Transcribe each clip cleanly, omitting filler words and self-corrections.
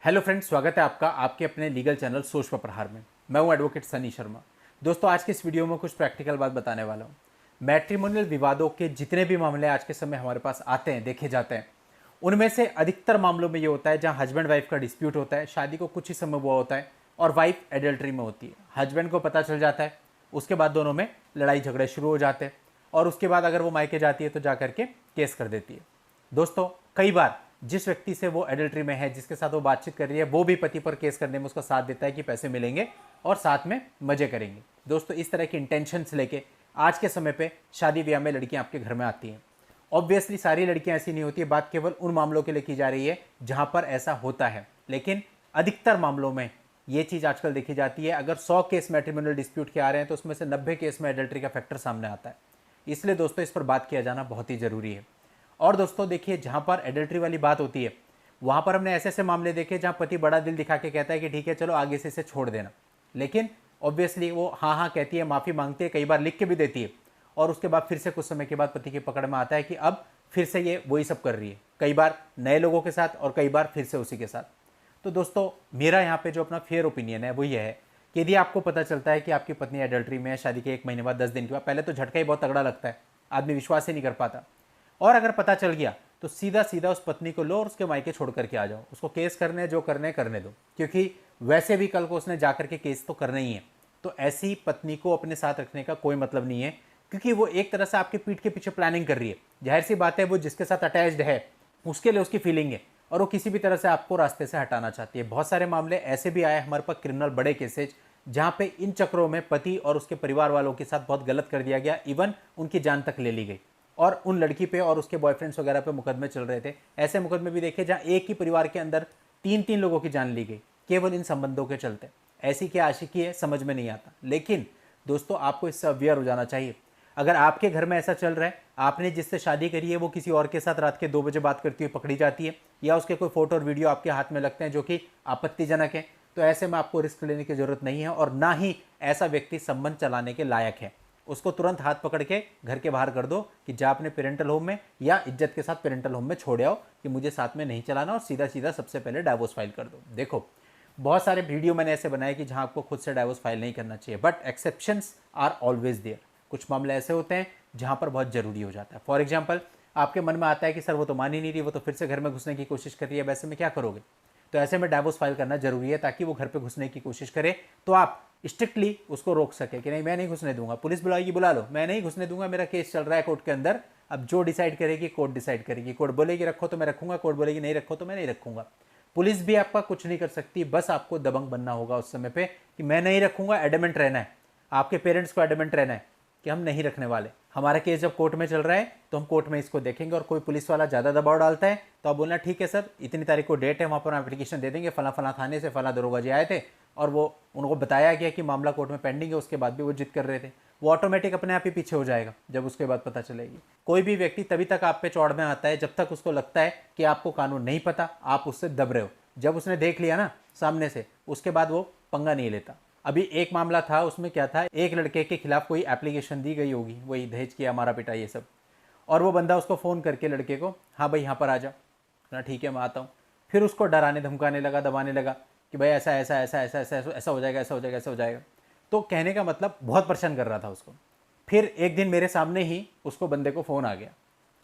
Hello friends, स्वागत है आपका आपके अपने लीगल चैनल सोच पर प्रहार में। मैं हूं एडवोकेट सनी शर्मा। दोस्तों, आज के इस वीडियो में कुछ प्रैक्टिकल बात बताने वाला हूं। मैट्रिमोनियल विवादों के जितने भी मामले आज के समय हमारे पास आते हैं, देखे जाते हैं, उनमें से अधिकतर मामलों में ये होता है जहां हस्बैंड वाइफ का डिस्प्यूट होता है, शादी को कुछ ही समय हुआ होता है और वाइफ एडल्ट्री में होती है। हस्बैंड को पता चल जाता है, उसके बाद दोनों में लड़ाई झगड़े शुरू हो जाते हैं और उसके बाद अगर वो मायके जाती है तो जा करके केस कर देती है। दोस्तों, कई बार जिस व्यक्ति से वो एडल्ट्री में है, जिसके साथ वो बातचीत कर रही है, वो भी पति पर केस करने में उसका साथ देता है कि पैसे मिलेंगे और साथ में मजे करेंगे। दोस्तों, इस तरह की इंटेंशंस लेके आज के समय पे शादी ब्याह में लड़कियां आपके घर में आती हैं। ऑब्वियसली सारी लड़कियां ऐसी नहीं होती है, बात केवल उन मामलों के लिए की जा रही है जहां पर ऐसा होता है, लेकिन अधिकतर मामलों में ये चीज़ आजकल देखी जाती है। अगर 100 केस मैट्रिमोनियल डिस्प्यूट के आ रहे हैं तो उसमें से 90 केस में एडल्ट्री का फैक्टर सामने आता है। इसलिए दोस्तों, इस पर बात किया जाना बहुत ही ज़रूरी है। और दोस्तों देखिए, जहाँ पर एडल्ट्री वाली बात होती है वहाँ पर हमने ऐसे ऐसे मामले देखे जहाँ पति बड़ा दिल दिखा के कहता है कि ठीक है चलो आगे से इसे छोड़ देना, लेकिन ऑब्वियसली वो हाँ हाँ कहती है, माफ़ी मांगती है, कई बार लिख के भी देती है और उसके बाद फिर से कुछ समय के बाद पति की पकड़ में आता है कि अब फिर से ये वही सब कर रही है, कई बार नए लोगों के साथ और कई बार फिर से उसी के साथ। तो दोस्तों, मेरा यहाँ पे जो अपना फेयर ओपिनियन है वो ये है कि यदि आपको पता चलता है कि आपकी पत्नी एडल्ट्री में है, शादी के 1 महीने बाद 10 दिन के बाद, पहले तो झटका ही बहुत तगड़ा लगता है, आदमी विश्वास ही नहीं कर पाता। और अगर पता चल गया तो सीधा सीधा उस पत्नी को लो और उसके मायके छोड़ करके आ जाओ। उसको केस करने जो करने करने दो, क्योंकि वैसे भी कल को उसने जाकर के केस तो करना ही है। तो ऐसी पत्नी को अपने साथ रखने का कोई मतलब नहीं है, क्योंकि वो एक तरह से आपके पीठ के पीछे प्लानिंग कर रही है। जाहिर सी बात है, वो जिसके साथ अटैच्ड है उसके लिए उसकी फीलिंग है और वो किसी भी तरह से आपको रास्ते से हटाना चाहती है। बहुत सारे मामले ऐसे भी आए हमारे पास, क्रिमिनल बड़े केसेज, जहाँ पे इन चक्रों में पति और उसके परिवार वालों के साथ बहुत गलत कर दिया गया, इवन उनकी जान तक ले ली गई और उन लड़की पे और उसके बॉयफ्रेंड्स वगैरह पे मुकदमे चल रहे थे। ऐसे मुकदमे भी देखे जहाँ एक ही परिवार के अंदर 3-3 लोगों की जान ली गई केवल इन संबंधों के चलते। ऐसी क्या आशिकी है, समझ में नहीं आता। लेकिन दोस्तों, आपको इससे अवेयर हो जाना चाहिए। अगर आपके घर में ऐसा चल रहा है, आपने जिससे शादी करी है वो किसी और के साथ रात के 2 बजे बात करती हुई पकड़ी जाती है, या उसके कोई फोटो और वीडियो आपके हाथ में लगते हैं जो कि आपत्तिजनक है, तो ऐसे में आपको रिस्क लेने की जरूरत नहीं है और ना ही ऐसा व्यक्ति संबंध चलाने के लायक है। उसको तुरंत हाथ पकड़ के घर के बाहर कर दो कि जा अपने पेरेंटल होम में या इज्जत के साथ पेरेंटल होम में छोड़ आओ कि मुझे साथ में नहीं चलाना, और सीधा सीधा सबसे पहले डाइवोर्स फाइल कर दो। देखो, बहुत सारे वीडियो मैंने ऐसे बनाए कि जहां आपको खुद से डाइवोर्स फाइल नहीं करना चाहिए, but exceptions are always there. कुछ मामले ऐसे होते हैं जहां पर बहुत जरूरी हो जाता है। फॉर एग्जाम्पल, आपके मन में आता है कि सर वो तो मान ही नहीं रही, वो तो फिर से घर में घुसने की कोशिश कर रही है, वैसे में क्या करोगे? तो ऐसे में डाइवोर्स फाइल करना जरूरी है ताकि वो घर पे घुसने की कोशिश करे तो आप स्ट्रिक्टली उसको रोक सके कि नहीं, मैं नहीं घुसने दूंगा, पुलिस बुलाएगी बुला लो, मैं नहीं घुसने दूंगा, मेरा केस चल रहा है कोर्ट के अंदर। अब जो डिसाइड करेगी कोर्ट डिसाइड करेगी। कोर्ट बोलेगी रखो तो मैं रखूंगा, कोर्ट बोलेगी नहीं रखो तो मैं नहीं रखूंगा। पुलिस भी आपका कुछ नहीं कर सकती, बस आपको दबंग बनना होगा उस समय पे कि मैं नहीं रखूंगा, एडमेंट रहना है। आपके पेरेंट्स को एडमेंट रहना है कि हम नहीं रखने वाले। हमारा केस जब कोर्ट में चल रहा है तो हम कोर्ट में इसको देखेंगे, और कोई पुलिस वाला ज़्यादा दबाव डालता है तो आप बोलना ठीक है सर, इतनी तारीख को डेट है, वहाँ पर हम एप्लीकेशन दे देंगे, फला फला थाने से फला दरोगा जी आए थे और वो उनको बताया गया कि मामला कोर्ट में पेंडिंग है, उसके बाद भी वो जिद कर रहे थे। वो ऑटोमेटिक अपने आप ही पीछे हो जाएगा जब उसके बाद पता चलेगी। कोई भी व्यक्ति तभी तक आप पे चौड़ में आता है जब तक उसको लगता है कि आपको कानून नहीं पता, आप उससे दब रहे हो। जब उसने देख लिया ना सामने से, उसके बाद वो पंगा नहीं लेता। अभी एक मामला था, उसमें क्या था, एक लड़के के खिलाफ कोई एप्लीकेशन दी गई होगी, वही दहेज किया, मारा पिटा ये सब, और वो बंदा उसको फ़ोन करके लड़के को, हाँ भाई यहाँ पर आ जाओ ना, ठीक है मैं आता हूँ। फिर उसको डराने धमकाने लगा, दबाने लगा कि भाई ऐसा ऐसा ऐसा ऐसा ऐसा ऐसा हो जाएगा, ऐसा हो जाएगा, ऐसा हो जाएगा। तो कहने का मतलब बहुत परेशान कर रहा था उसको। फिर एक दिन मेरे सामने ही उसको बंदे को फ़ोन आ गया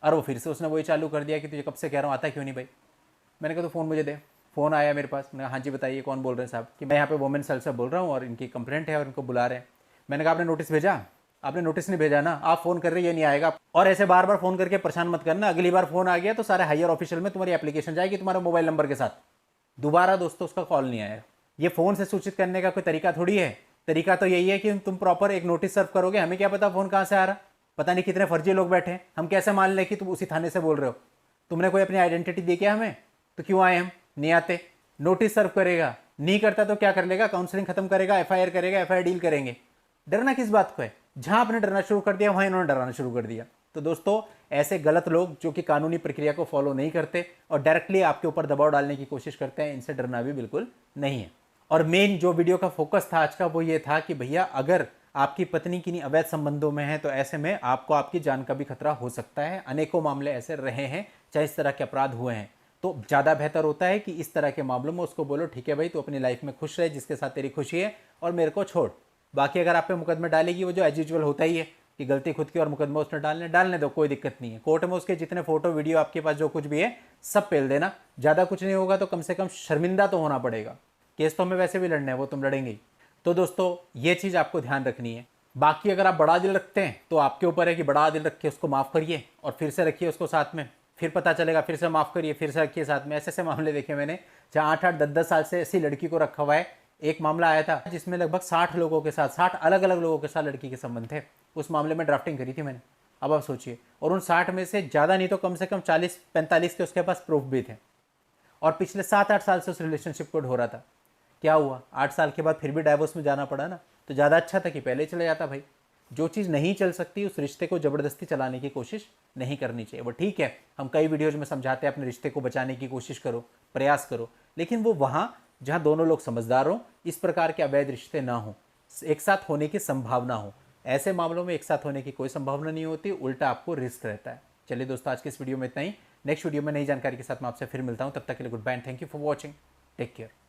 और वो फिर से उसने वही चालू कर दिया कि तुझे कब से कह रहा हूँ, आता क्यों नहीं भाई। मैंने कहा तो फ़ोन मुझे दे। फ़ोन आया मेरे पास, मैंने कहा हाँ जी बताइए कौन बोल रहे हैं साहब, कि मैं यहाँ पे वुमेन सेल से बोल रहा हूँ और इनकी कंप्लेंट है और इनको बुला रहे हैं। मैंने कहा आपने नोटिस भेजा? आपने नोटिस नहीं भेजा ना, आप फ़ोन कर रहे ये नहीं आएगा, और ऐसे बार बार फ़ोन करके परेशान मत करना। अगली बार फ़ोन आ गया तो सारे हायर ऑफिशियल में तुम्हारी एप्लीकेशन जाएगी तुम्हारे मोबाइल नंबर के साथ। दोबारा दोस्तों उसका कॉल नहीं आया। ये फ़ोन से सूचित करने का कोई तरीका थोड़ी है। तरीका तो यही है कि तुम प्रॉपर एक नोटिस सर्व करोगे। हमें क्या पता फ़ोन कहाँ से आ रहा, पता नहीं कितने फर्जी लोग बैठे हैं, हम कैसे मान लें कि तुम उसी थाने से बोल रहे हो? तुमने कोई अपनी आइडेंटिटी दी क्या हमें? तो क्यों आए हम? नहीं आते। नोटिस सर्व करेगा, नहीं करता तो क्या कर लेगा? काउंसलिंग खत्म करेगा, एफआईआर करेगा, एफआईआर डील करेंगे। डरना किस बात को है? जहां आपने डरना शुरू कर दिया वहां इन्होंने डराना शुरू कर दिया। तो दोस्तों, ऐसे गलत लोग जो कि कानूनी प्रक्रिया को फॉलो नहीं करते और डायरेक्टली आपके ऊपर दबाव डालने की कोशिश करते हैं, इनसे डरना भी बिल्कुल नहीं है। और मेन जो वीडियो का फोकस था आज का वो ये था कि भैया अगर आपकी पत्नी किन्हीं अवैध संबंधों में है तो ऐसे में आपको आपकी जान का भी खतरा हो सकता है। अनेकों मामले ऐसे रहे हैं चाहे इस तरह के अपराध हुए हैं। तो ज़्यादा बेहतर होता है कि इस तरह के मामलों में उसको बोलो ठीक है भाई, तू अपनी लाइफ में खुश रहे जिसके साथ तेरी खुशी है, और मेरे को छोड़। बाकी अगर आप पे मुकदमे डालेगी वो जो एज यूजुअल होता ही है कि गलती खुद की और मुकदमा उसने डालने दो, कोई दिक्कत नहीं है। कोर्ट में उसके जितने फोटो वीडियो आपके पास जो कुछ भी है सब पेल देना, ज़्यादा कुछ नहीं होगा तो कम से कम शर्मिंदा तो होना पड़ेगा। केस तो हमें वैसे भी लड़ना है, वो तुम लड़ेंगे ही। तो दोस्तों ये चीज़ आपको ध्यान रखनी है। बाकी अगर आप बड़ा दिल रखते हैं तो आपके ऊपर है कि बड़ा दिल रख के उसको माफ़ करिए और फिर से रखिए उसको साथ में, फिर पता चलेगा, फिर से माफ़ करिए, फिर से रखिए साथ में। ऐसे ऐसे मामले देखे मैंने जहाँ 8-8 10-10 साल से ऐसी लड़की को रखा हुआ है। एक मामला आया था जिसमें लगभग 60 लोगों के साथ, 60 अलग अलग लोगों के साथ लड़की के संबंध थे। उस मामले में ड्राफ्टिंग करी थी मैंने। अब आप सोचिए, और उन 60 में से ज़्यादा नहीं तो कम से कम 40-45 के उसके पास प्रूफ भी थे, और पिछले 7-8 साल से उस रिलेशनशिप को ढो रहा था। क्या हुआ, 8 साल के बाद फिर भी डाइवोर्स में जाना पड़ा ना। तो ज़्यादा अच्छा था कि पहले ही चले जाता भाई। जो चीज़ नहीं चल सकती उस रिश्ते को ज़बरदस्ती चलाने की कोशिश नहीं करनी चाहिए। वो ठीक है, हम कई वीडियोज़ में समझाते हैं अपने रिश्ते को बचाने की कोशिश करो, प्रयास करो, लेकिन वो वहाँ जहाँ दोनों लोग समझदार हों, इस प्रकार के अवैध रिश्ते ना हों, एक साथ होने की संभावना हो। ऐसे मामलों में एक साथ होने की कोई संभावना नहीं होती, उल्टा आपको रिस्क रहता है। चलिए दोस्तों, आज की इस वीडियो में इतना ही। नेक्स्ट वीडियो में नई जानकारी के साथ मैं आपसे फिर मिलता हूँ। तब तक के लिए goodbye and thank you for watching. Take care.